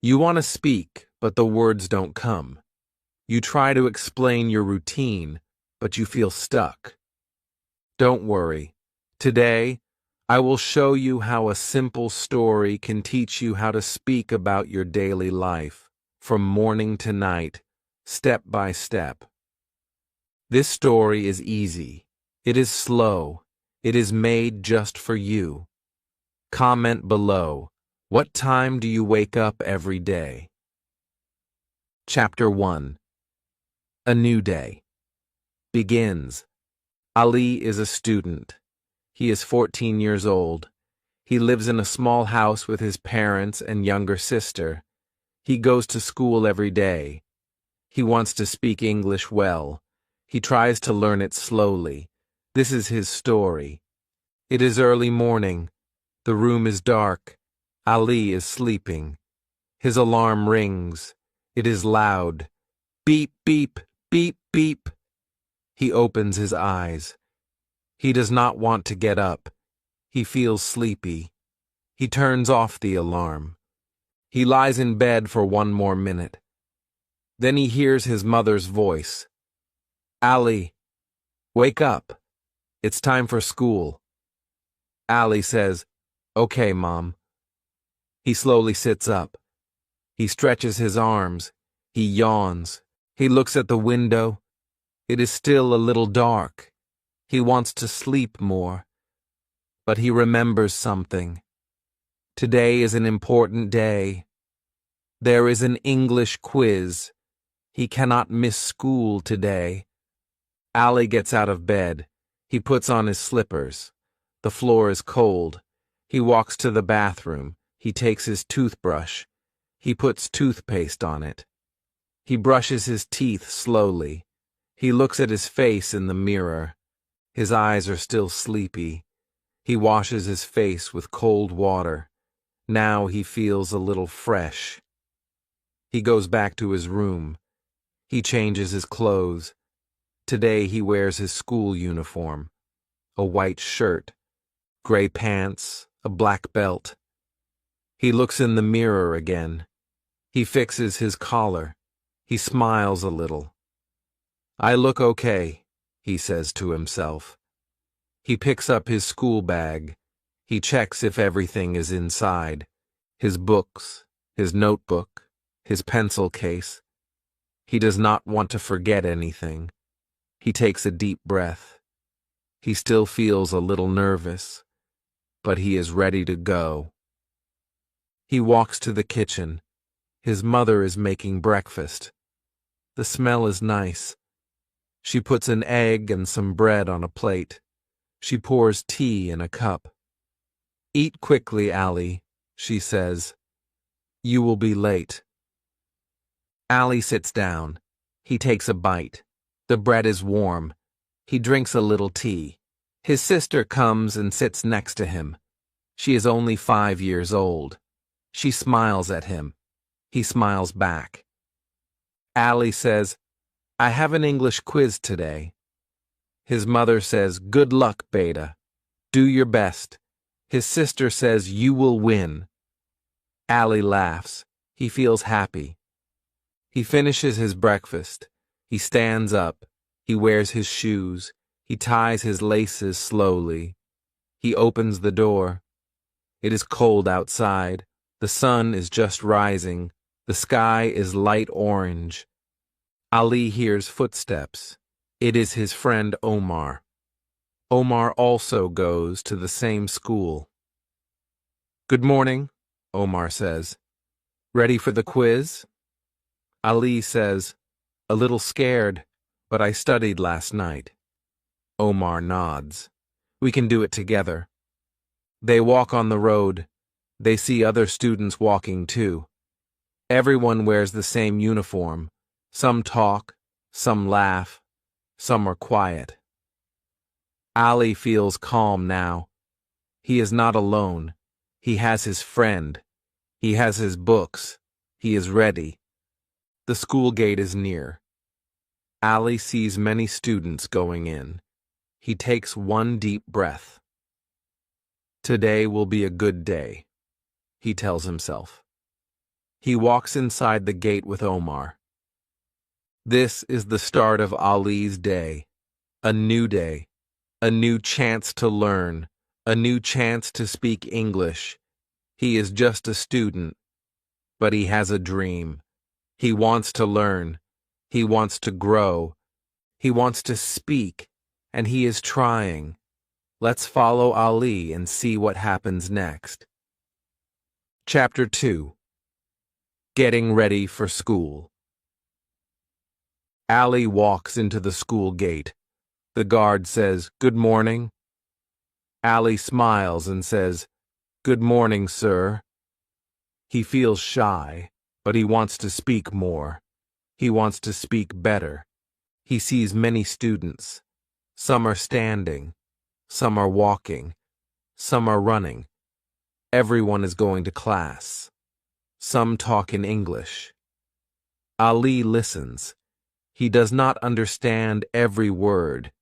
You want to speak, but the words don't come. You try to explain your routine, but you feel stuck. Don't worry. Today, I will show you how a simple story can teach you how to speak about your daily life, from morning to night, step by step. This story is easy. It is slow. It is made just for you. Comment below. What time do you wake up every day? Chapter 1. A New Day. Begins. Ali is a student. He is 14 years old. He lives in a small house with his parents and younger sister. He goes to school every day. He wants to speak English well. He tries to learn it slowly. This is his story. It is early morning. The room is dark. Ali is sleeping. His alarm rings. It is loud. Beep, beep, beep, beep. He opens his eyes. He does not want to get up. He feels sleepy. He turns off the alarm. He lies in bed for one more minute. Then he hears his mother's voice. Ali, wake up. It's time for school. Ali says, "Okay, Mom." He slowly sits up. He stretches his arms. He yawns. He looks at the window. It is still a little dark. He wants to sleep more. But he remembers something. Today is an important day. There is an English quiz. He cannot miss school today. Ali gets out of bed. He puts on his slippers. The floor is cold. He walks to the bathroom. He takes his toothbrush. He puts toothpaste on it. He brushes his teeth slowly. He looks at his face in the mirror. His eyes are still sleepy. He washes his face with cold water. Now he feels a little fresh. He goes back to his room. He changes his clothes. Today he wears his school uniform. A white shirt, gray pants, a black belt. He looks in the mirror again. He fixes his collar. He smiles a little. "I look okay," he says to himself. He picks up his school bag. He checks if everything is inside. His books, his notebook, his pencil case. He does not want to forget anything. He takes a deep breath. He still feels a little nervous, but he is ready to go. He walks to the kitchen. His mother is making breakfast. The smell is nice. She puts an egg and some bread on a plate. She pours tea in a cup. "Eat quickly, Ali," she says. "You will be late." Ali sits down. He takes a bite. The bread is warm. He drinks a little tea. His sister comes and sits next to him. She is only 5 years old. She smiles at him. He smiles back. Ali says, "I have an English quiz today." His mother says, "Good luck, Beta. Do your best." His sister says, "You will win." Ali laughs. He feels happy. He finishes his breakfast. He stands up. He wears his shoes. He ties his laces slowly. He opens the door. It is cold outside. The sun is just rising. The sky is light orange. Ali hears footsteps. It is his friend Omar. Omar also goes to the same school. "Good morning," Omar says. "Ready for the quiz?" Ali says, "A little scared, but I studied last night." Omar nods. "We can do it together." They walk on the road. They see other students walking too. Everyone wears the same uniform. Some talk, some laugh, some are quiet. Ali feels calm now. He is not alone. He has his friend. He has his books. He is ready. The school gate is near. Ali sees many students going in. He takes one deep breath. Today will be a good day, he tells himself. He walks inside the gate with Omar. This is the start of Ali's day. A new day. A new chance to learn. A new chance to speak English. He is just a student, but he has a dream. He wants to learn. He wants to grow. He wants to speak, and he is trying. Let's follow Ali and see what happens next. Chapter 2. Getting Ready for School. Ali walks into the school gate. The guard says, "Good morning." Ali smiles and says, "Good morning, sir." He feels shy, but he wants to speak more. He wants to speak better. He sees many students. Some are standing. Some are walking. Some are running. Everyone is going to class. Some talk in English. Ali listens. He does not understand every word,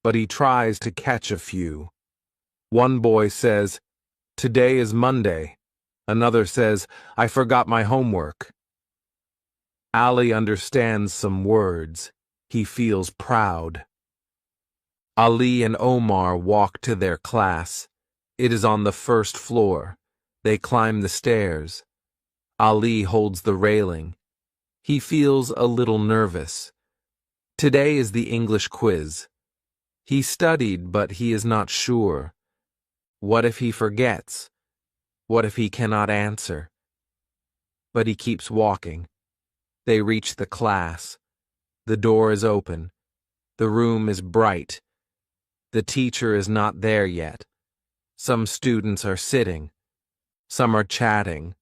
but he tries to catch a few. One boy says, "Today is Monday." Another says, "I forgot my homework." Ali understands some words. He feels proud. Ali and Omar walk to their class. It is on the first floor. They climb the stairs. Ali holds the railing. He feels a little nervous. Today is the English quiz. He studied, but he is not sure. What if he forgets? What if he cannot answer? But he keeps walking. They reach the class. The door is open. The room is bright. The teacher is not there yet. Some students are sitting. Some are chatting.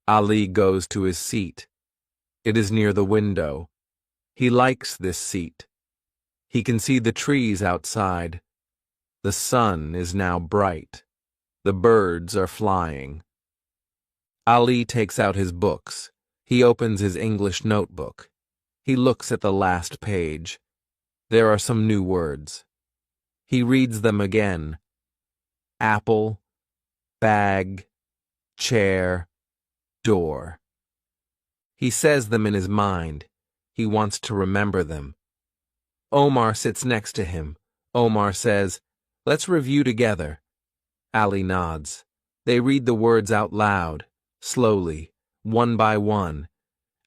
Ali goes to his seat. It is near the window. He likes this seat. He can see the trees outside. The sun is now bright. The birds are flying. Ali takes out his books. He opens his English notebook. He looks at the last page. There are some new words. He reads them again. Apple, bag, chair, door. He says them in his mind. He wants to remember them. Omar sits next to him. Omar says, "Let's review together." Ali nods. They read the words out loud, slowly, one by one.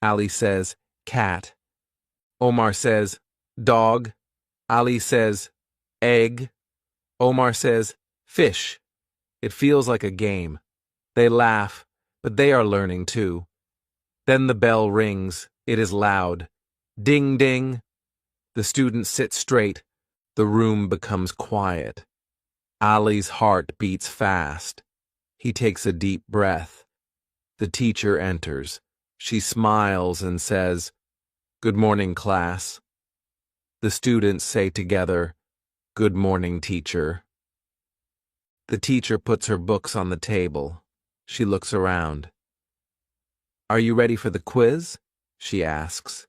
Ali says, "Cat." Omar says, "Dog." Ali says, "Egg." Omar says, "Fish." It feels like a game. They laugh, but they are learning too. Then the bell rings. It is loud. Ding, ding. The students sit straight. The room becomes quiet. Ali's heart beats fast. He takes a deep breath. The teacher enters. She smiles and says, "Good morning, class." The students say together, "Good morning, teacher." The teacher puts her books on the table. She looks around. "Are you ready for the quiz?" she asks.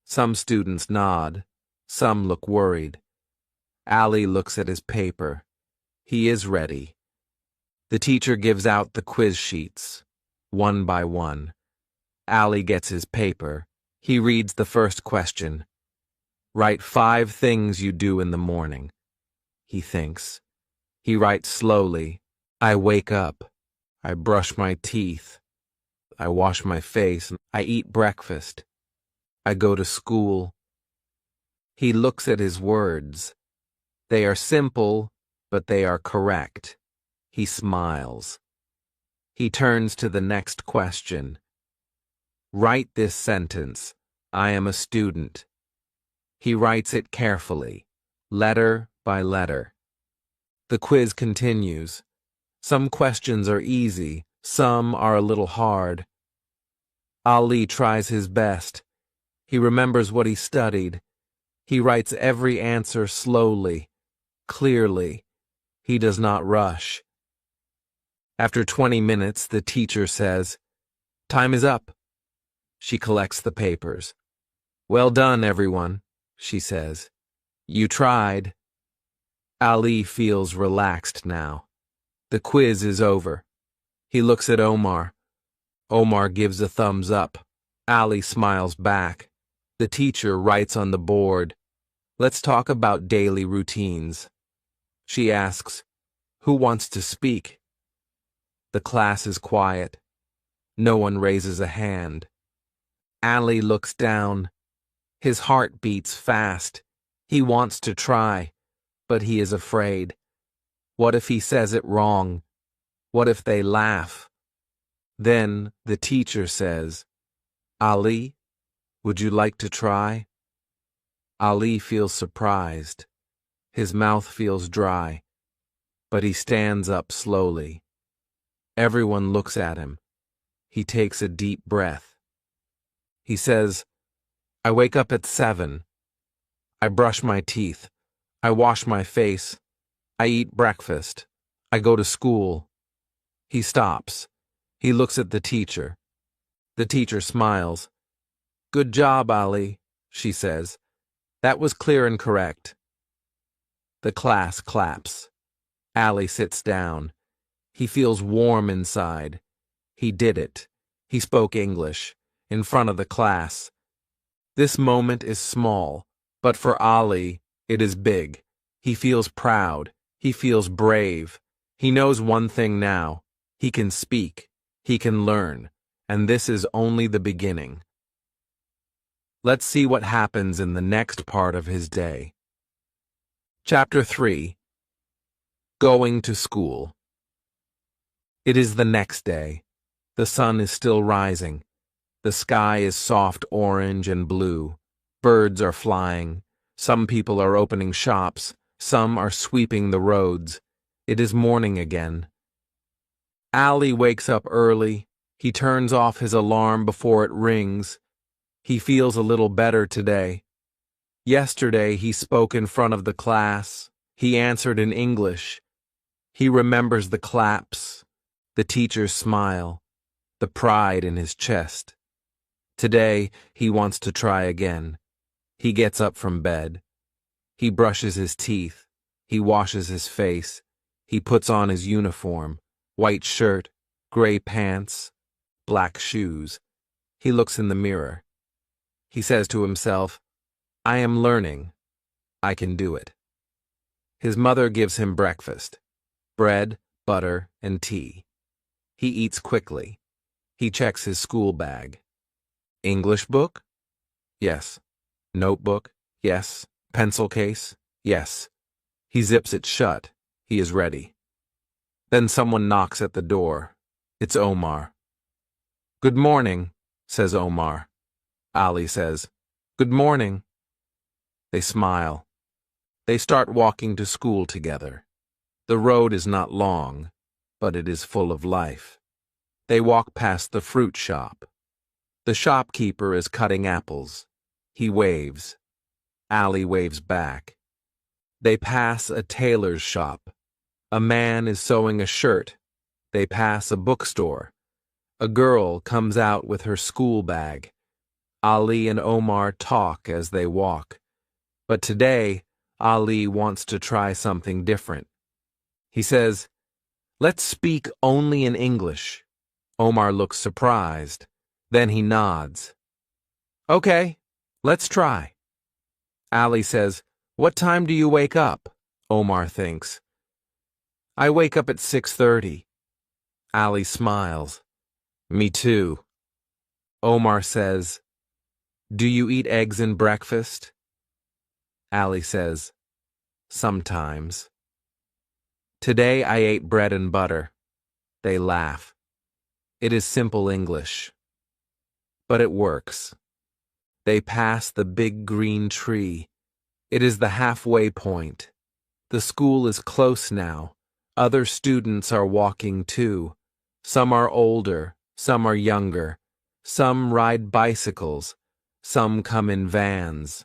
Some students nod. Some look worried. Ali looks at his paper. He is ready. The teacher gives out the quiz sheets, one by one. Ali gets his paper. He reads the first question. "Write 5 things you do in the morning." He thinks. He writes slowly. "I wake up. I brush my teeth. I wash my face. I eat breakfast. I go to school." He looks at his words. They are simple, but they are correct. He smiles. He turns to the next question. "Write this sentence. I am a student." He writes it carefully, letter by letter. The quiz continues. Some questions are easy, some are a little hard. Ali tries his best. He remembers what he studied. He writes every answer slowly, clearly. He does not rush. After 20 minutes, the teacher says, "Time is up." She collects the papers. "Well done, everyone," she says. "You tried." Ali feels relaxed now. The quiz is over. He looks at Omar. Omar gives a thumbs up. Ali smiles back. The teacher writes on the board, "Let's talk about daily routines." She asks, "Who wants to speak?" The class is quiet. No one raises a hand. Ali looks down. His heart beats fast. He wants to try, but he is afraid. What if he says it wrong? What if they laugh? Then the teacher says, "Ali, would you like to try?" Ali feels surprised. His mouth feels dry, but he stands up slowly. Everyone looks at him. He takes a deep breath. He says, "I wake up at 7. I brush my teeth. I wash my face. I eat breakfast. I go to school." He stops. He looks at the teacher. The teacher smiles. "Good job, Ali," she says. "That was clear and correct." The class claps. Ali sits down. He feels warm inside. He did it. He spoke English, in front of the class. This moment is small, but for Ali, it is big. He feels proud. He feels brave. He knows one thing now. He can speak. He can learn. And this is only the beginning. Let's see what happens in the next part of his day. Chapter 3. Going to School. It is the next day. The sun is still rising. The sky is soft orange and blue. Birds are flying. Some people are opening shops. Some are sweeping the roads. It is morning again. Ali wakes up early. He turns off his alarm before it rings. He feels a little better today. Yesterday he spoke in front of the class. He answered in English. He remembers the claps, the teacher's smile, the pride in his chest. Today he wants to try again. He gets up from bed. He brushes his teeth. He washes his face. He puts on his uniform, white shirt, gray pants, black shoes. He looks in the mirror. He says to himself, "I am learning. I can do it." His mother gives him breakfast, bread, butter, and tea. He eats quickly. He checks his school bag. English book? Yes. Notebook? Yes. Pencil case? Yes. He zips it shut. He is ready. Then someone knocks at the door. It's Omar. "Good morning," says Omar. Ali says, "Good morning." They smile. They start walking to school together. The road is not long, but it is full of life. They walk past the fruit shop. The shopkeeper is cutting apples. He waves. Ali waves back. They pass a tailor's shop. A man is sewing a shirt. They pass a bookstore. A girl comes out with her school bag. Ali and Omar talk as they walk. But today, Ali wants to try something different. He says, "Let's speak only in English." Omar looks surprised. Then he nods. "Okay, let's try." Ali says, "What time do you wake up?" Omar thinks. "I wake up at 6:30. Ali smiles. "Me too." Omar says, "Do you eat eggs in breakfast?" Ali says, "Sometimes." "Today I ate bread and butter." They laugh. It is simple English. But it works. They pass the big green tree. It is the halfway point. The school is close now. Other students are walking too. Some are older, some are younger. Some ride bicycles. Some come in vans.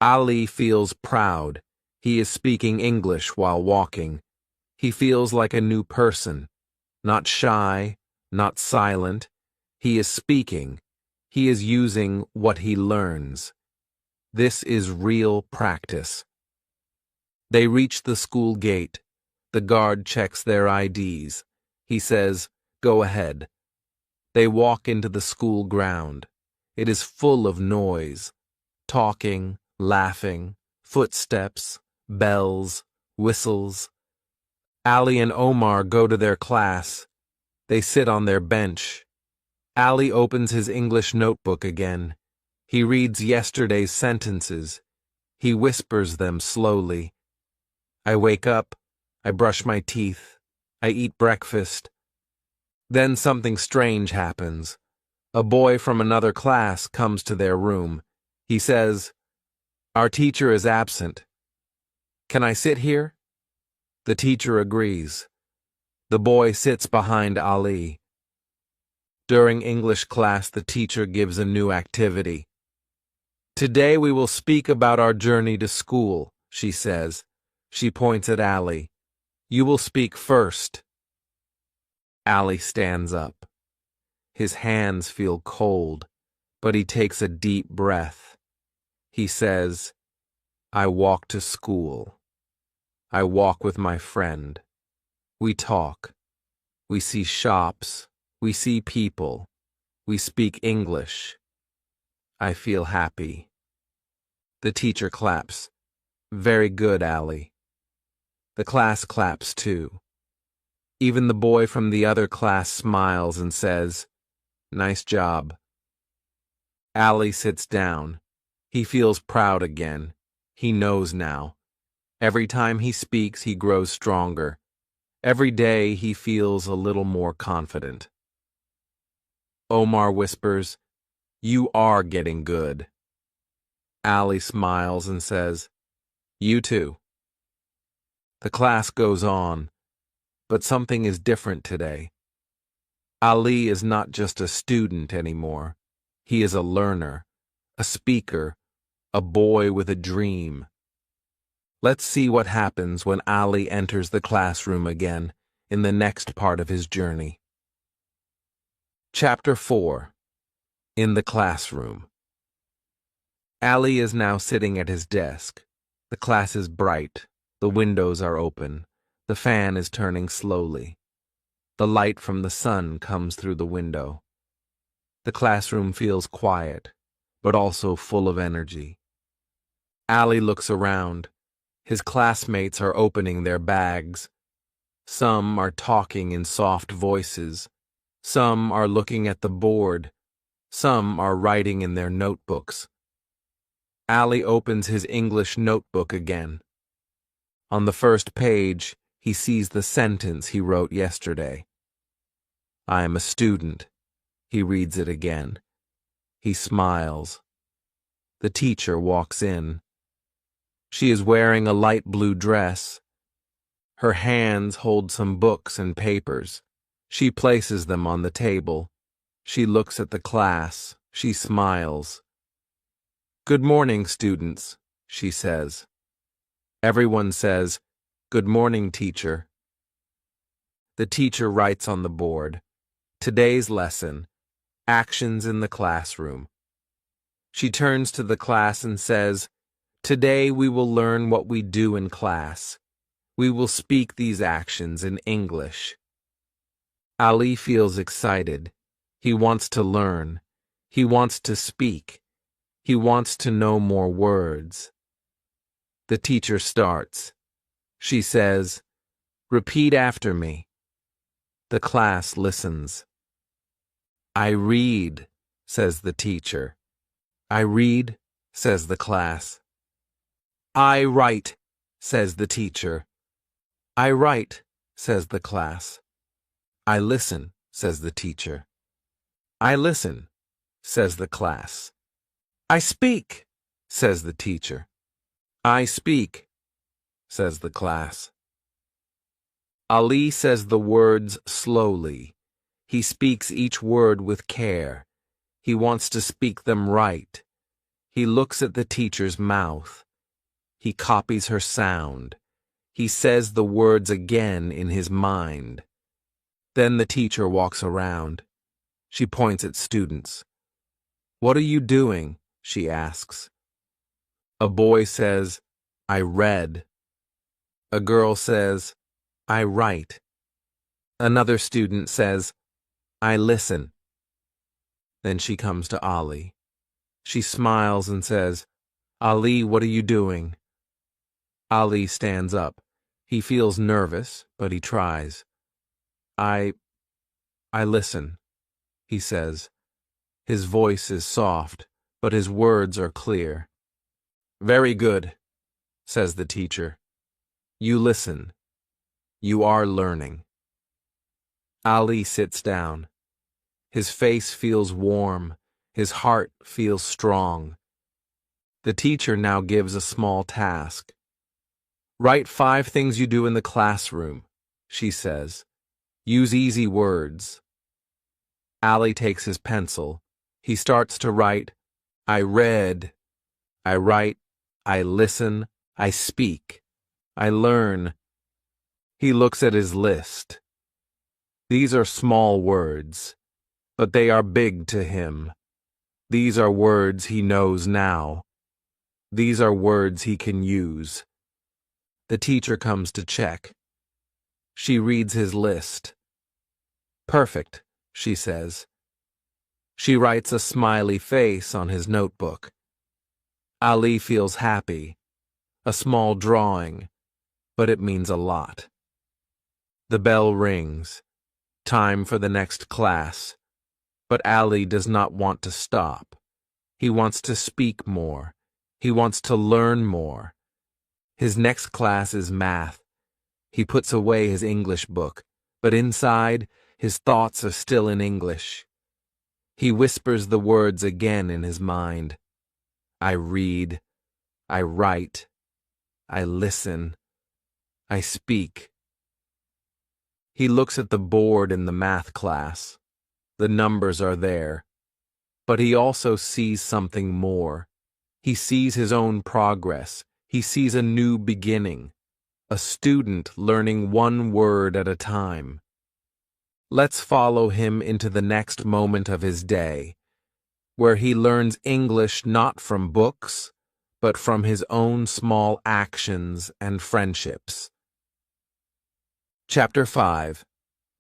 Ali feels proud. He is speaking English while walking. He feels like a new person. Not shy, not silent. He is speaking. He is using what he learns. This is real practice. They reach the school gate. The guard checks their IDs. He says, "Go ahead." They walk into the school ground. It is full of noise, talking, laughing, footsteps, bells, whistles. Ali and Omar go to their class. They sit on their bench. Ali opens his English notebook again. He reads yesterday's sentences. He whispers them slowly. I wake up. I brush my teeth. I eat breakfast. Then something strange happens. A boy from another class comes to their room. He says, "Our teacher is absent. Can I sit here?" The teacher agrees. The boy sits behind Ali. During English class, the teacher gives a new activity. Today we will speak about our journey to school, she says. She points at Ali. You will speak first. Ali stands up. His hands feel cold, but he takes a deep breath. He says, I walk to school. I walk with my friend. We talk. We see shops. We see people. We speak English. I feel happy. The teacher claps. Very good, Ali. The class claps too. Even the boy from the other class smiles and says, Nice job. Ali sits down. He feels proud again. He knows now. Every time he speaks, he grows stronger. Every day, he feels a little more confident. Omar whispers, You are getting good. Ali smiles and says, You too. The class goes on, but something is different today. Ali is not just a student anymore. He is a learner, a speaker, a boy with a dream. Let's see what happens when Ali enters the classroom again in the next part of his journey. Chapter 4. In the Classroom. Ali is now sitting at his desk. The class is bright. The windows are open. The fan is turning slowly. The light from the sun comes through the window. The classroom feels quiet, but also full of energy. Ali looks around. His classmates are opening their bags. Some are talking in soft voices. Some are looking at the board. Some are writing in their notebooks. Ali opens his English notebook again. On the first page, he sees the sentence he wrote yesterday. I am a student. He reads it again. He smiles. The teacher walks in. She is wearing a light blue dress. Her hands hold some books and papers. She places them on the table. She looks at the class. She smiles. Good morning, students, she says. Everyone says, Good morning, teacher. The teacher writes on the board, Today's lesson, Actions in the Classroom. She turns to the class and says, Today we will learn what we do in class. We will speak these actions in English. Ali feels excited. He wants to learn. He wants to speak. He wants to know more words. The teacher starts. She says, Repeat after me. The class listens. I read, says the teacher. I read, says the class. I write, says the teacher. I write, says the class. I listen, says the teacher. I listen, says the class. I speak, says the teacher. I speak, says the class. Ali says the words slowly. He speaks each word with care. He wants to speak them right. He looks at the teacher's mouth. He copies her sound. He says the words again in his mind. Then the teacher walks around. She points at students. What are you doing? She asks. A boy says, I read. A girl says, I write. Another student says, I listen. Then she comes to Ali. She smiles and says, Ali, what are you doing? Ali stands up. He feels nervous, but he tries. I listen, he says. His voice is soft, but his words are clear. Very good, says the teacher. You listen. You are learning. Ali sits down. His face feels warm. His heart feels strong. The teacher now gives a small task. Write 5 things you do in the classroom, she says. Use easy words. Ali takes his pencil. He starts to write, I read. I write, I listen, I speak. I learn. He looks at his list. These are small words, but they are big to him. These are words he knows now. These are words he can use. The teacher comes to check. She reads his list. Perfect, she says. She writes a smiley face on his notebook. Ali feels happy. A small drawing, but it means a lot. The bell rings. Time for the next class. But Ali does not want to stop. He wants to speak more. He wants to learn more. His next class is math. He puts away his English book, but inside, his thoughts are still in English. He whispers the words again in his mind. I read. I write. I listen. I speak. He looks at the board in the math class. The numbers are there. But he also sees something more. He sees his own progress. He sees a new beginning. A student learning one word at a time. Let's follow him into the next moment of his day, where he learns English not from books, but from his own small actions and friendships. Chapter 5.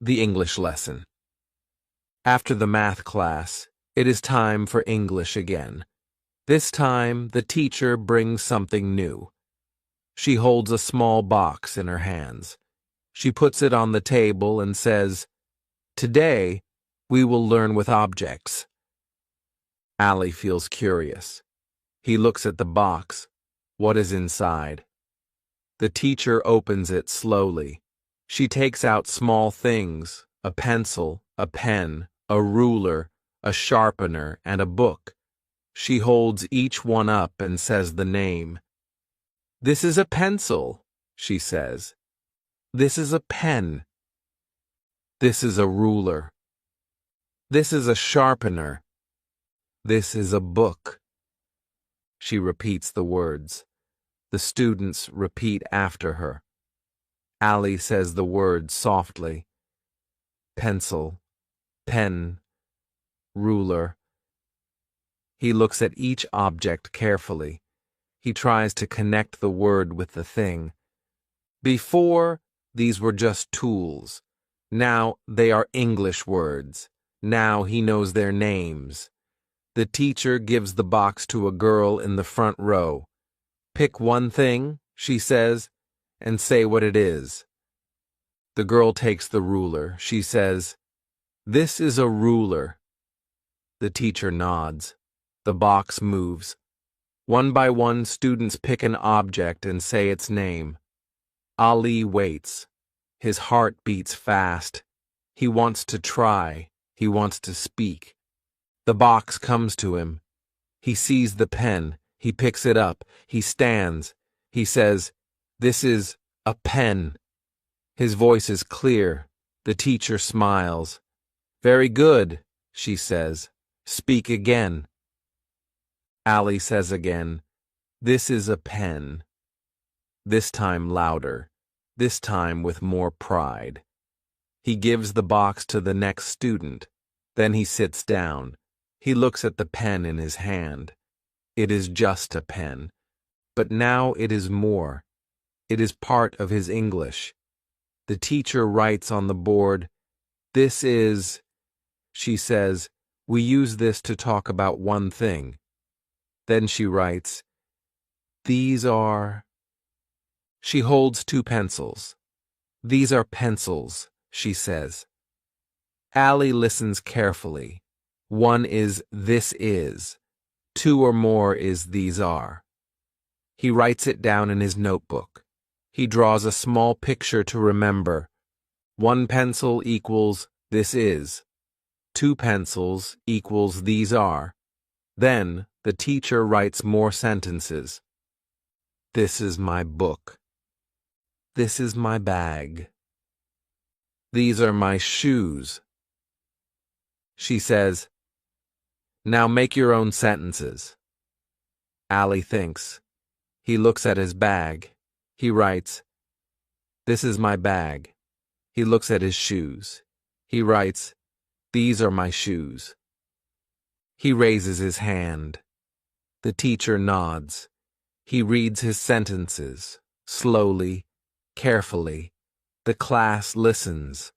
The English Lesson. After the math class, it is time for English again. This time, the teacher brings something new. She holds a small box in her hands. She puts it on the table and says, Today, we will learn with objects. Ali feels curious. He looks at the box. What is inside? The teacher opens it slowly. She takes out small things, a pencil, a pen, a ruler, a sharpener, and a book. She holds each one up and says the name. This is a pencil, she says. This is a pen. This is a ruler. This is a sharpener. This is a book. She repeats the words. The students repeat after her. Ali says the words softly. Pencil, pen, ruler. He looks at each object carefully. He tries to connect the word with the thing. Before, these were just tools. Now they are English words. Now he knows their names. The teacher gives the box to a girl in the front row. Pick one thing, she says, and say what it is. The girl takes the ruler. She says, This is a ruler. The teacher nods. The box moves. One by one, students pick an object and say its name. Ali waits. His heart beats fast. He wants to try. He wants to speak. The box comes to him. He sees the pen. He picks it up. He stands. He says, This is a pen. His voice is clear. The teacher smiles. Very good, she says. Speak again. Ali says again, This is a pen. This time louder. This time with more pride. He gives the box to the next student. Then he sits down. He looks at the pen in his hand. It is just a pen. But now it is more. It is part of his English. The teacher writes on the board, This is, she says, We use this to talk about one thing. Then she writes, these are... She holds two pencils. These are pencils, she says. Allie listens carefully. One is this is. Two or more is these are. He writes it down in his notebook. He draws a small picture to remember. One pencil equals this is. Two pencils equals these are. Then the teacher writes more sentences. This is my book. This is my bag. These are my shoes. She says, now make your own sentences. Allie thinks. He looks at his bag. He writes, this is my bag. He looks at his shoes. He writes, these are my shoes. He raises his hand. The teacher nods. He reads his sentences, slowly, carefully. The class listens.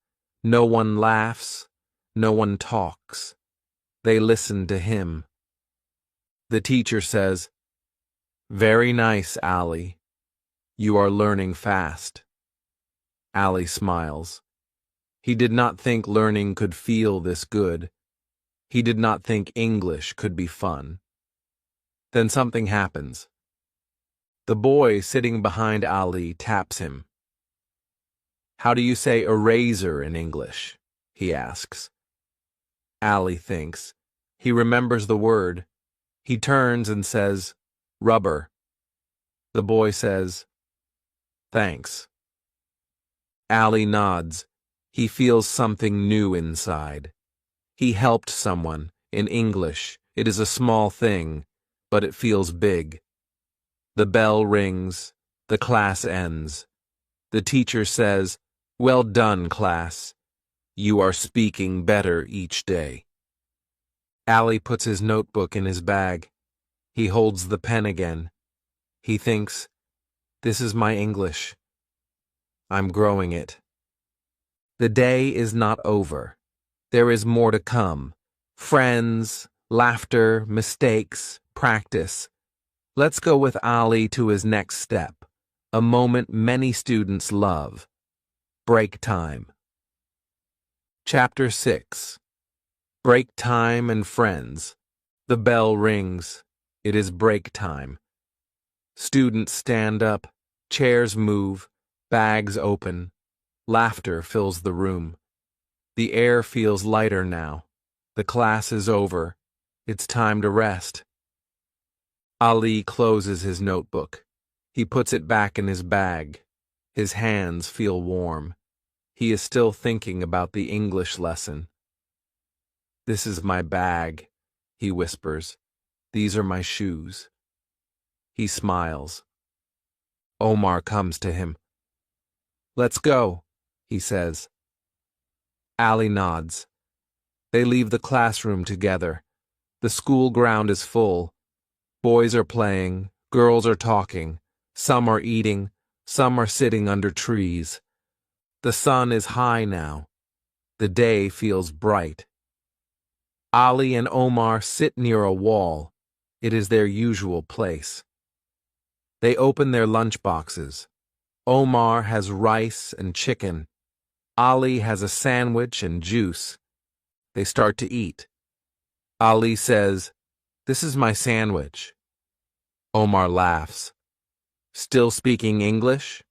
No one laughs. No one talks. They listen to him. The teacher says, very nice, Allie. You are learning fast. Allie smiles. He did not think learning could feel this good. He did not think English could be fun. Then something happens. The boy sitting behind Allie taps him. How do you say eraser in English? He asks. Allie thinks. He remembers the word. He turns and says, rubber. The boy says, thanks. Allie nods. He feels something new inside. He helped someone. In English, it is a small thing, but it feels big. The bell rings. The class ends. The teacher says, well done, class. You are speaking better each day. Allie puts his notebook in his bag. He holds the pen again. He thinks, this is my English. I'm growing it. The day is not over. There is more to come. Friends, laughter, mistakes, practice. Let's go with Allie to his next step, a moment many students love. Break time. Chapter 6. Break time and friends. The bell rings. It is break time. Students stand up. Chairs move. Bags open. Laughter fills the room. The air feels lighter now. The class is over. It's time to rest. Ali closes his notebook. He puts it back in his bag. His hands feel warm. He is still thinking about the English lesson. This is my bag, he whispers. These are my shoes. He smiles. Omar comes to him. Let's go, he says. Ali nods. They leave the classroom together. The school ground is full. Boys are playing, girls are talking, some are eating, some are sitting under trees. The sun is high now. The day feels bright. Ali and Omar sit near a wall. It is their usual place. They open their lunch boxes. Omar has rice and chicken. Ali has a sandwich and juice. They start to eat. Ali says, "This is my sandwich." Omar laughs. "Still speaking English?"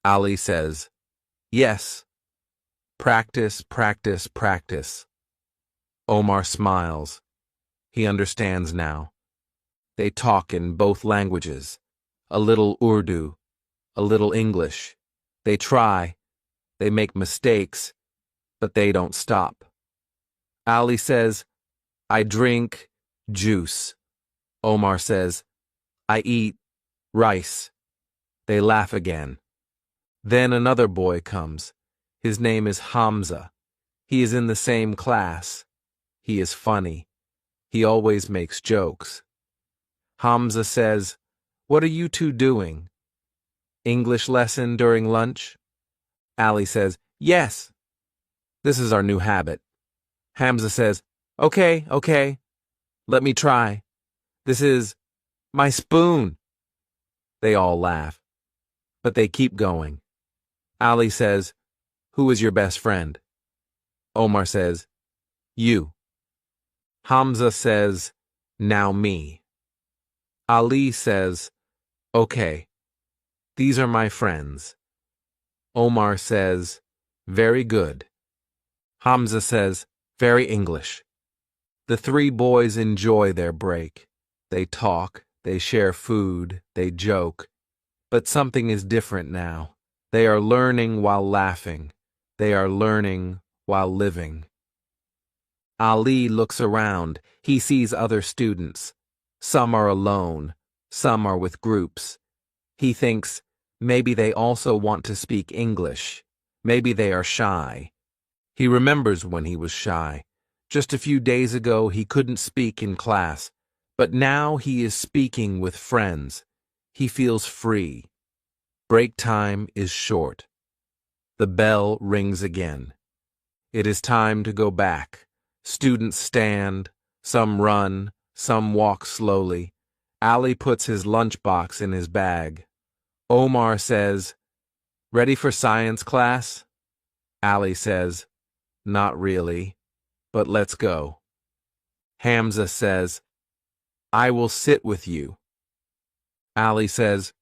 Ali says, "Yes." Practice, practice, practice. Omar smiles. He understands now. They talk in both languages, a little Urdu, a little English. They try. They make mistakes, but they don't stop. Ali says, "I drink juice." Omar says, "I eat rice." They laugh again. Then another boy comes. His name is Hamza. He is in the same class. He is funny. He always makes jokes. Hamza says, "What are you two doing? English lesson during lunch?" Ali says, "Yes." This is our new habit. Hamza says, Okay, okay. Let me try. This is my spoon. They all laugh, but they keep going. Ali says, "Who is your best friend?" Omar says, "You." Hamza says, "Now me." Ali says, "Okay, these are my friends." Omar says, "Very good." Hamza says, "Very English." The three boys enjoy their break. They talk, they share food, they joke. But something is different now. They are learning while laughing. They are learning while living. Ali looks around. He sees other students. Some are alone. Some are with groups. He thinks, maybe they also want to speak English. Maybe they are shy. He remembers when he was shy. Just a few days ago, he couldn't speak in class, but now he is speaking with friends. He feels free. Break time is short. The bell rings again. It is time to go back. Students stand, some run, some walk slowly. Ali puts his lunchbox in his bag. Omar says, "Ready for science class?" Ali says, "Not really, but let's go." Hamza says, "I will sit with you." Ali says,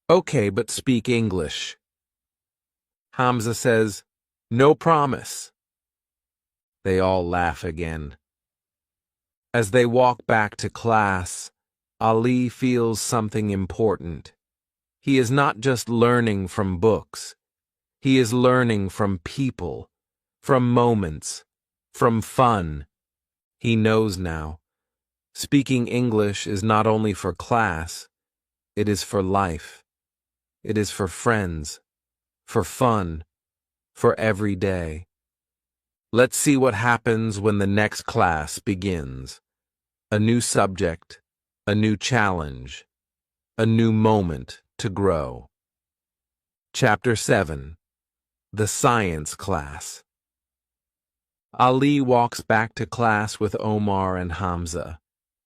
"Okay, but speak English." Hamza says, "No promise." They all laugh again. As they walk back to class, Ali feels something important. He is not just learning from books. He is learning from people, from moments, from fun. He knows now. Speaking English is not only for class, it is for life. It is for friends, for fun, for every day. Let's see what happens when the next class begins. A new subject, a new challenge, a new moment to grow. Chapter 7. The Science Class. Ali walks back to class with Omar and Hamza.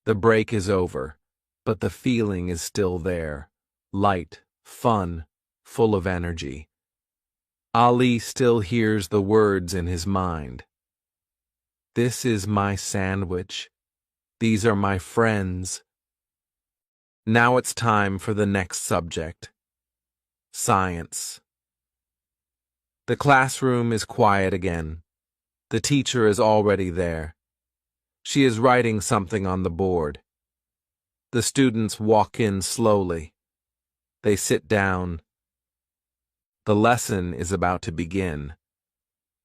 The break is over, but the feeling is still there. Light, fun, full of energy. Ali still hears the words in his mind. This is my sandwich. These are my friends. Now it's time for the next subject. Science. The classroom is quiet again. The teacher is already there. She is writing something on the board. The students walk in slowly. They sit down. The lesson is about to begin.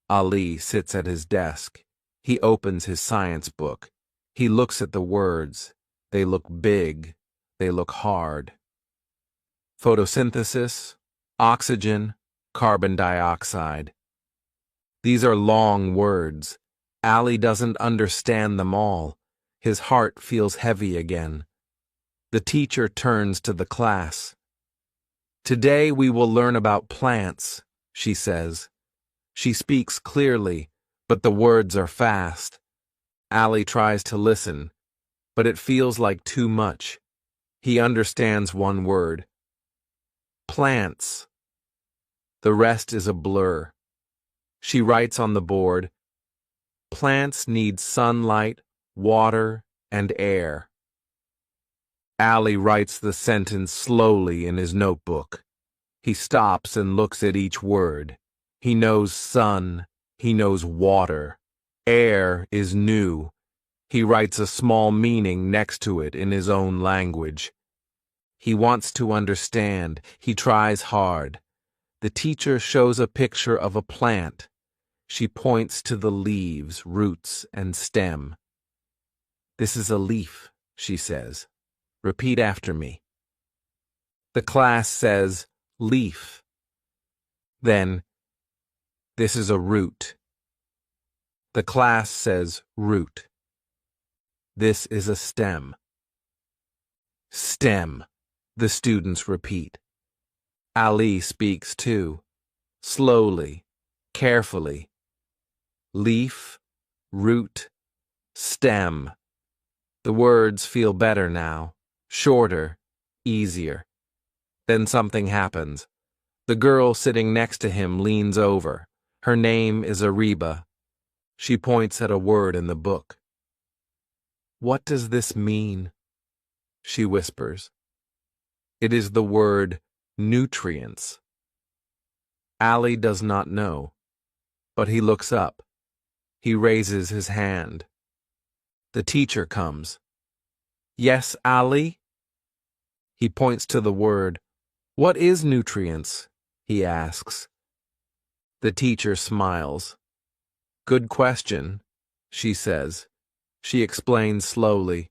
Ali sits at his desk. He opens his science book. He looks at the words. They look big. They look hard. Photosynthesis, oxygen, carbon dioxide. These are long words. Ali doesn't understand them all. His heart feels heavy again. The teacher turns to the class. Today we will learn about plants, she says. She speaks clearly, but the words are fast. Ali tries to listen, but it feels like too much. He understands one word. Plants. The rest is a blur. She writes on the board, plants need sunlight, water, and air. Ali writes the sentence slowly in his notebook. He stops and looks at each word. He knows sun. He knows water. Air is new. He writes a small meaning next to it in his own language. He wants to understand. He tries hard. The teacher shows a picture of a plant. She points to the leaves, roots, and stem. This is a leaf, she says. Repeat after me. The class says, leaf. Then, this is a root. The class says, root. This is a stem. Stem, the students repeat. Ali speaks too, slowly, carefully. Leaf, root, Stem. The words feel better now, shorter, easier. Then something happens. The girl sitting next to him leans over. Her name is Ariba. She points at a word in the book. "What does this mean?" she whispers. It is the word nutrients. Ali does not know, but he looks up. He raises his hand. The teacher comes. "Yes, Ali?" He points to the word. "What is nutrients?" he asks. The teacher smiles. "Good question," she says. She explains slowly.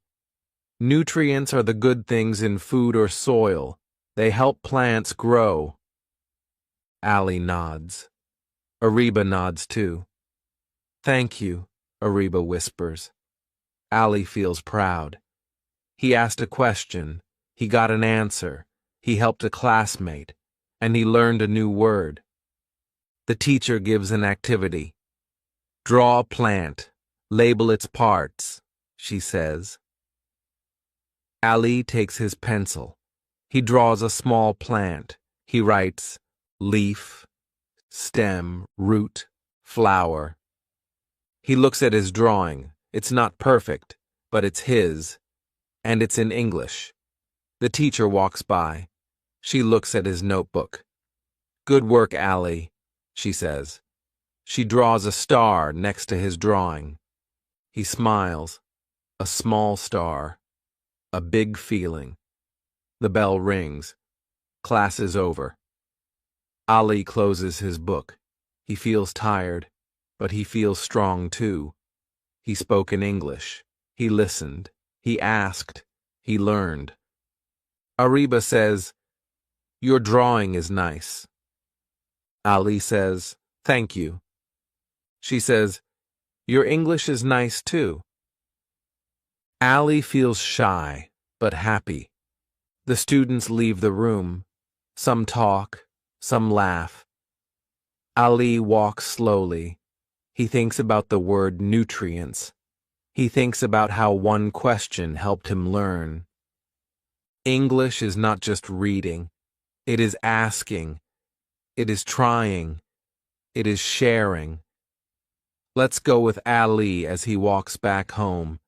"Nutrients are the good things in food or soil. They help plants grow." Ali nods. Ariba nods too. "Thank you," Ariba whispers. Ali feels proud. He asked a question. He got an answer. He helped a classmate. And he learned a new word. The teacher gives an activity. "Draw a plant. Label its parts," she says. Ali takes his pencil. He draws a small plant. He writes leaf, stem, root, flower. He looks at his drawing. It's not perfect, but it's his. And it's in English. The teacher walks by. She looks at his notebook. "Good work, Ali," she says. She draws a star next to his drawing. He smiles. A small star. A big feeling. The bell rings. Class is over. Ali closes his book. He feels tired, but he feels strong too. He spoke in English. He listened. He asked. He learned. Ariba says, "Your drawing is nice." Ali says, "Thank you." She says, "Your English is nice too." Ali feels shy, but happy. The students leave the room. Some talk, some laugh. Ali walks slowly. He thinks about the word nutrients. He thinks about how one question helped him learn. English is not just reading. It is asking. It is trying. It is sharing. Let's go with Ali as he walks back home.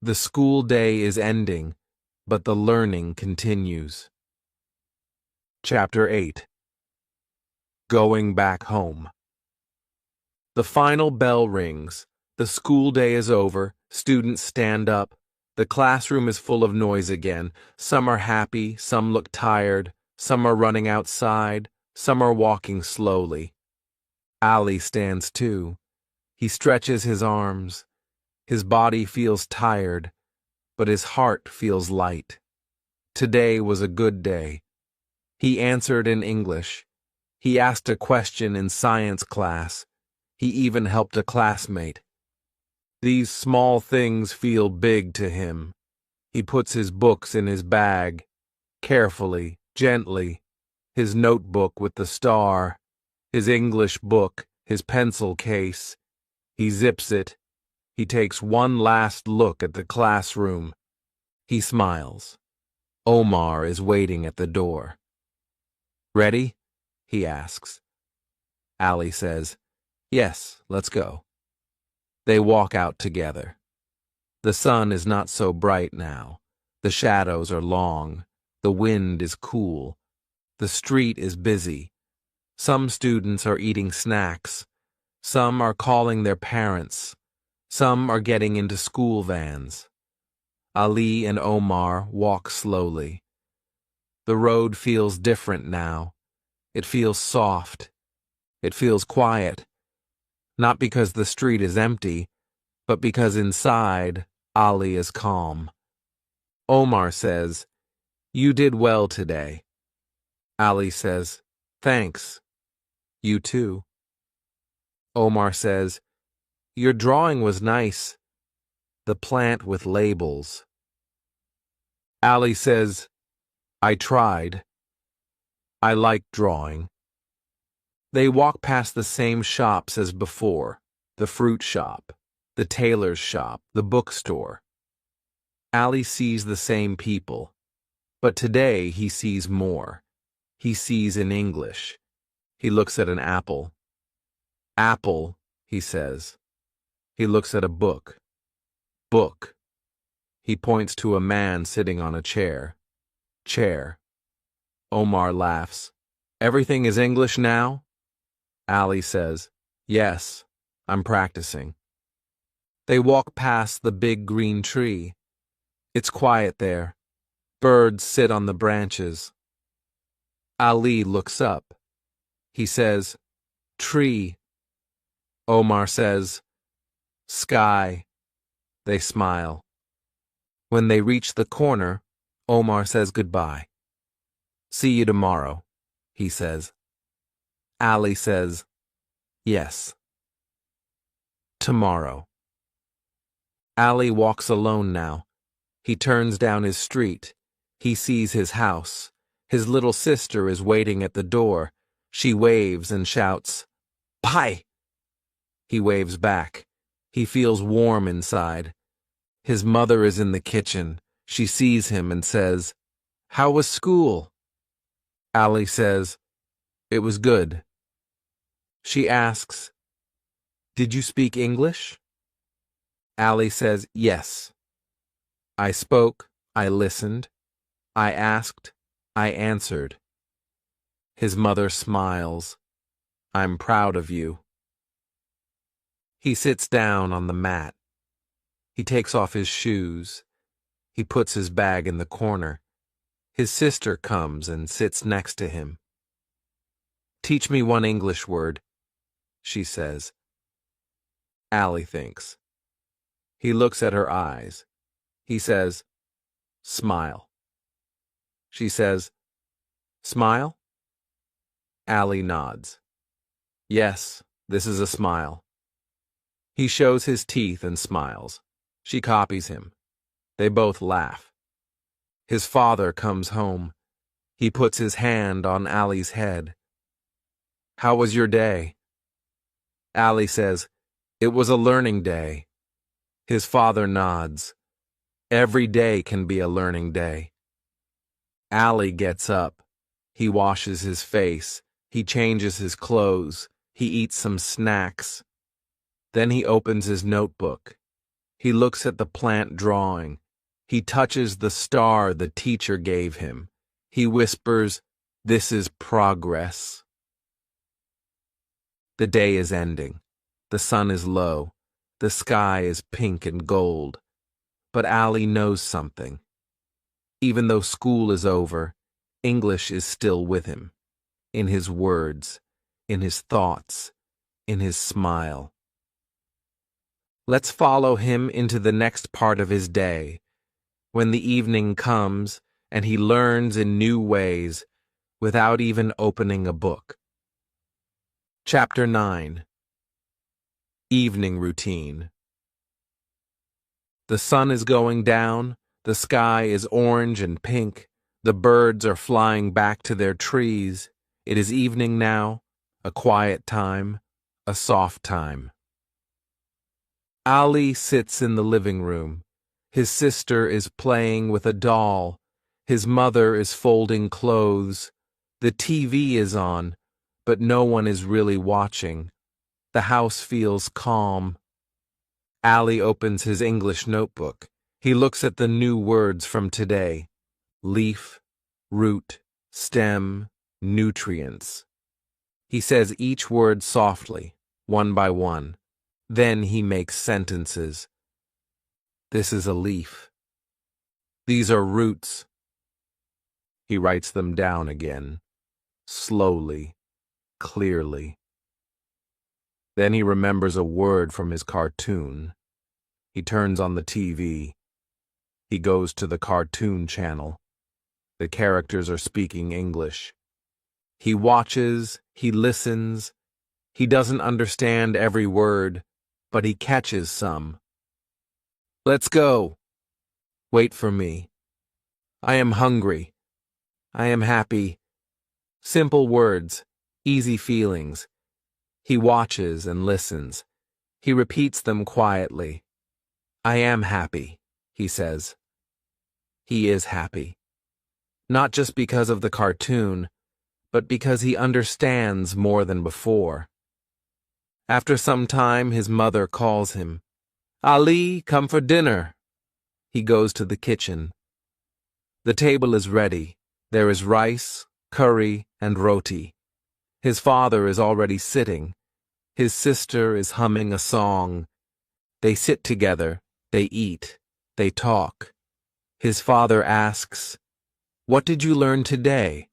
The school day is ending, but the learning continues. Chapter 8. Going back home. The final bell rings. The school day is over. Students stand up. The classroom is full of noise again. Some are happy, some look tired, some are running outside, some are walking slowly. Ali stands too. He stretches his arms. His body feels tired, but his heart feels light. Today was a good day. He answered in English. He asked a question in science class. He even helped a classmate. These small things feel big to him. He puts his books in his bag, carefully, gently, his notebook with the star, his English book, his pencil case. He zips it. He takes one last look at the classroom. He smiles. Omar is waiting at the door. "Ready?" he asks. Ali says, "Yes, let's go." They walk out together. The sun is not so bright now. The shadows are long. The wind is cool. The street is busy. Some students are eating snacks. Some are calling their parents. Some are getting into school vans. Ali and Omar walk slowly. The road feels different now. It feels soft. It feels quiet. Not because the street is empty, but because inside, Ali is calm. Omar says, "You did well today." Ali says, "Thanks. You too." Omar says, "Your drawing was nice. The plant with labels." Ali says, "I tried. I like drawing." They walk past the same shops as before, the fruit shop, the tailor's shop, the bookstore. Ali sees the same people, but today he sees more. He sees in English. He looks at an apple. Apple, he says. He looks at a book. Book. He points to a man sitting on a chair. Chair. Omar laughs. Everything is English now? Ali says, yes, I'm practicing. They walk past the big green tree. It's quiet there. Birds sit on the branches. Ali looks up. He says, tree. Omar says, sky. They smile. When they reach the corner, Omar says goodbye. See you tomorrow, he says. Ali says, yes. Tomorrow. Ali walks alone now. He turns down his street. He sees his house. His little sister is waiting at the door. She waves and shouts, "Bye!" He waves back. He feels warm inside. His mother is in the kitchen. She sees him and says, "How was school?" Ali says, "It was good." She asks, "Did you speak English?" Ali says, "Yes." I spoke, I listened, I asked, I answered. His mother smiles. "I'm proud of you." He sits down on the mat. He takes off his shoes. He puts his bag in the corner. His sister comes and sits next to him. "Teach me one English word," she says. Ali thinks. He looks at her eyes. He says, "Smile." She says, "Smile?" Ali nods. "Yes, this is a smile." He shows his teeth and smiles. She copies him. They both laugh. His father comes home. He puts his hand on Ali's head. "How was your day?" Ali says, "It was a learning day." His father nods. Every day can be a learning day. Ali gets up. He washes his face. He changes his clothes. He eats some snacks. Then he opens his notebook. He looks at the plant drawing. He touches the star the teacher gave him. He whispers, "This is progress." The day is ending. The sun is low. The sky is pink and gold. But Ali knows something. Even though school is over, English is still with him. In his words, in his thoughts, in his smile. Let's follow him into the next part of his day, when the evening comes and he learns in new ways without even opening a book. Chapter 9. Evening Routine. The sun is going down, the sky is orange and pink, the birds are flying back to their trees. It is evening now, a quiet time, a soft time. Ali sits in the living room. His sister is playing with a doll. His mother is folding clothes. The TV is on, but no one is really watching. The house feels calm. Ali opens his English notebook. He looks at the new words from today. Leaf, root, stem, nutrients. He says each word softly, one by one. Then he makes sentences. This is a leaf. These are roots. He writes them down again, slowly, clearly. Then he remembers a word from his cartoon. He turns on the TV. He goes to the cartoon channel. The characters are speaking English. He watches, he listens. He doesn't understand every word, but he catches some. Let's go. Wait for me. I am hungry. I am happy. Simple words, easy feelings. He watches and listens. He repeats them quietly. I am happy, he says. He is happy. Not just because of the cartoon, but because he understands more than before. After some time, his mother calls him. Ali, come for dinner. He goes to the kitchen. The table is ready. There is rice, curry, and roti. His father is already sitting. His sister is humming a song. They sit together, they eat, they talk. His father asks, What did you learn today?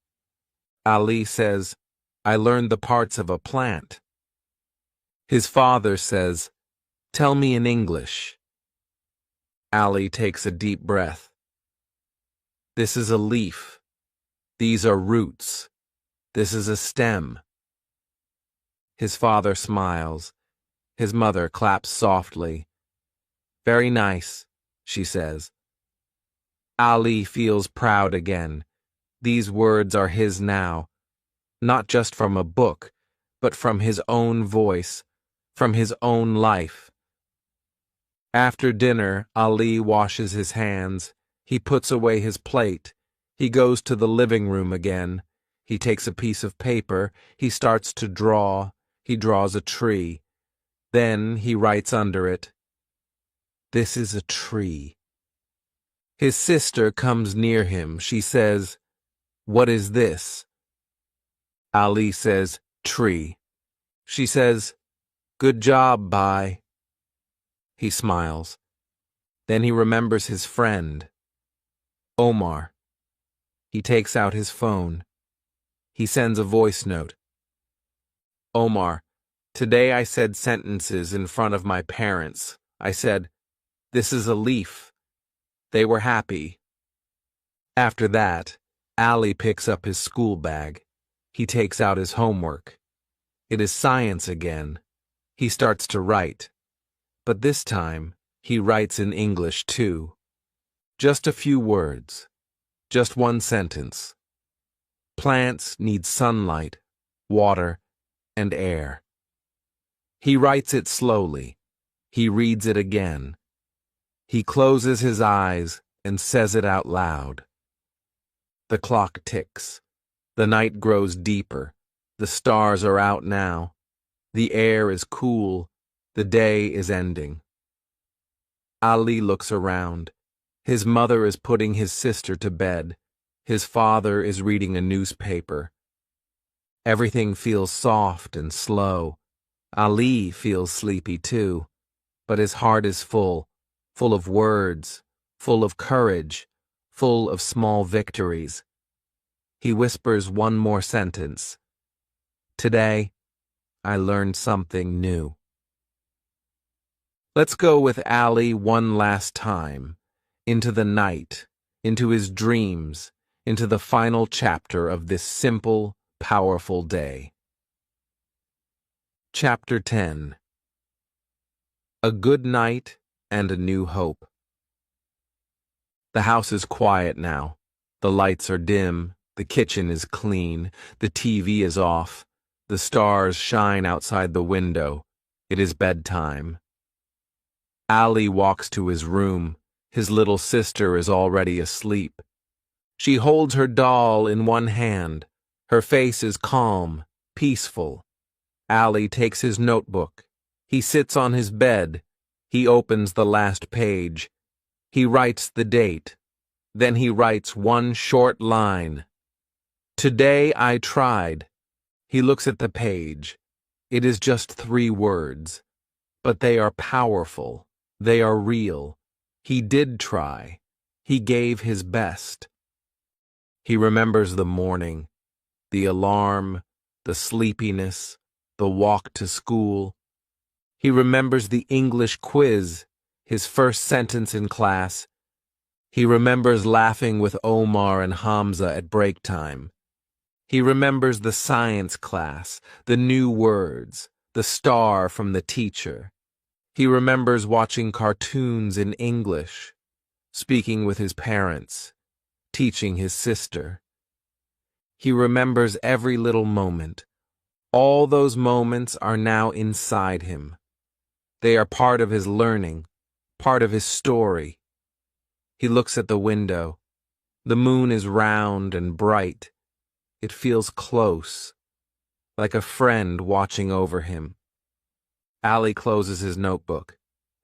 Ali says, I learned the parts of a plant. His father says, Tell me in English. Ali takes a deep breath. This is a leaf. These are roots. This is a stem. His father smiles. His mother claps softly. Very nice, she says. Ali feels proud again. These words are his now, not just from a book, but from his own voice, from his own life. After dinner, Ali washes his hands. He puts away his plate. He goes to the living room again. He takes a piece of paper. He starts to draw. He draws a tree. Then he writes under it, This is a tree. His sister comes near him. She says, What is this? Ali says, Tree. She says, Good job, bye. He smiles. Then he remembers his friend, Omar. He takes out his phone. He sends a voice note. Omar, today I said sentences in front of my parents. I said, This is a leaf. They were happy. After that, Ali picks up his school bag. He takes out his homework. It is science again. He starts to write. But this time, he writes in English too. Just a few words. Just one sentence. Plants need sunlight, water, and air. He writes it slowly. He reads it again. He closes his eyes and says it out loud. The clock ticks. The night grows deeper. The stars are out now. The air is cool. The day is ending. Ali looks around. His mother is putting his sister to bed. His father is reading a newspaper. Everything feels soft and slow. Ali feels sleepy too, but his heart is full of words, full of courage, full of small victories. He whispers one more sentence. Today, I learned something new. Let's go with Ali one last time, into the night, into his dreams, into the final chapter of this simple, powerful day. Chapter 10. A Good Night and a New Hope. The house is quiet now. The lights are dim, the kitchen is clean, the TV is off, the stars shine outside the window. It is bedtime. Ali walks to his room. His little sister is already asleep. She holds her doll in one hand. Her face is calm, peaceful. Ali takes his notebook. He sits on his bed. He opens the last page. He writes the date. Then he writes one short line. Today I tried. He looks at the page. It is just 3 words. But they are powerful. They are real. He did try. He gave his best. He remembers the morning, the alarm, the sleepiness, the walk to school. He remembers the English quiz, his first sentence in class. He remembers laughing with Omar and Hamza at break time. He remembers the science class, the new words, the star from the teacher. He remembers watching cartoons in English, speaking with his parents, teaching his sister. He remembers every little moment. All those moments are now inside him. They are part of his learning, part of his story. He looks at the window. The moon is round and bright. It feels close, like a friend watching over him. Ali closes his notebook.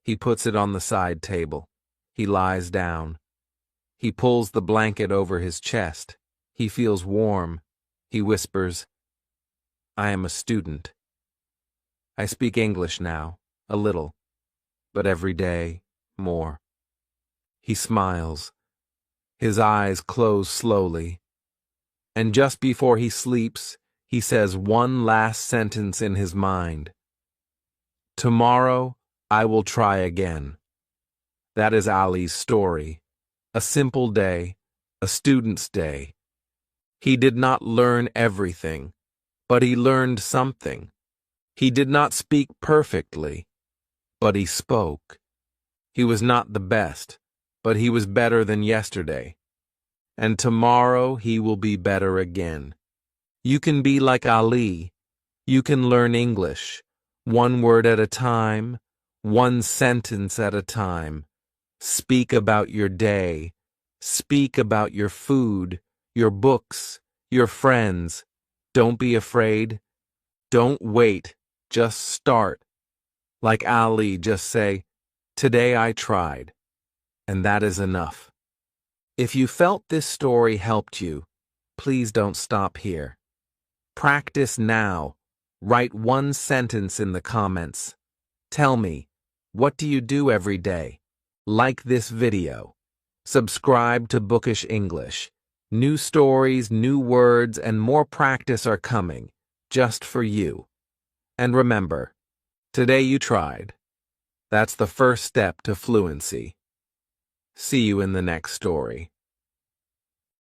He puts it on the side table. He lies down. He pulls the blanket over his chest. He feels warm. He whispers, "I am a student. I speak English now, a little, but every day, more." He smiles. His eyes close slowly. And just before he sleeps, he says one last sentence in his mind. "Tomorrow, I will try again." That is Ali's story. A simple day, a student's day. He did not learn everything, but he learned something. He did not speak perfectly, but he spoke. He was not the best, but he was better than yesterday. And tomorrow he will be better again. You can be like Ali. You can learn English, one word at a time, one sentence at a time. Speak about your day. Speak about your food, your books, your friends. Don't be afraid. Don't wait. Just start. Like Ali, just say, "Today I tried." And that is enough. If you felt this story helped you, please don't stop here. Practice now. Write one sentence in the comments. Tell me, what do you do every day? Like this video. Subscribe to Bookish English. New stories, new words, and more practice are coming, just for you. And remember, today you tried. That's the first step to fluency. See you in the next story.